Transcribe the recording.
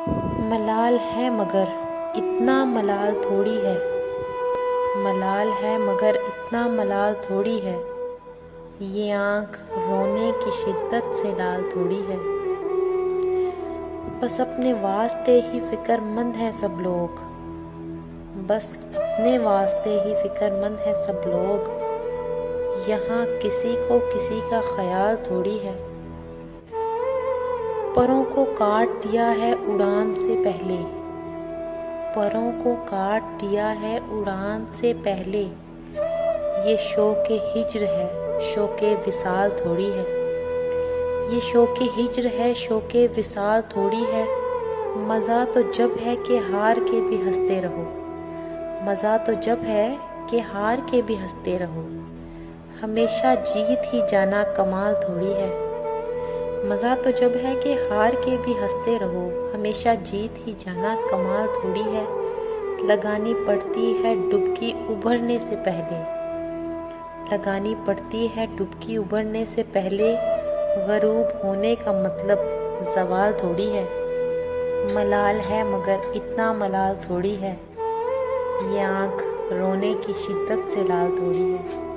मलाल है मगर इतना मलाल थोड़ी है। मलाल है मगर इतना मलाल थोड़ी है। ये आँख रोने की शिद्दत से लाल थोड़ी है। बस अपने वास्ते ही फ़िक्रमंद है सब लोग। बस अपने वास्ते ही फ़िक्रमंद है सब लोग। यहाँ किसी को किसी का ख्याल थोड़ी है। परों को काट दिया है उड़ान से पहले। परों को काट दिया है उड़ान से पहले। ये शौक़े हिज्र है, शौक़े विसाल थोड़ी है। ये शौक़े हिज्र है, शौक़े विसाल थोड़ी है। मज़ा तो जब है कि हार के भी हंसते रहो। मज़ा तो जब है कि हार के भी हंसते रहो। हमेशा जीत ही जाना कमाल थोड़ी है। मज़ा तो जब है कि हार के भी हंसते रहो। हमेशा जीत ही जाना कमाल थोड़ी है। लगानी पड़ती है डुबकी उभरने से पहले। लगानी पड़ती है डुबकी उभरने से पहले। गरूब होने का मतलब ज़वाल थोड़ी है। मलाल है मगर इतना मलाल थोड़ी है। ये आँख रोने की शिद्दत से लाल थोड़ी है।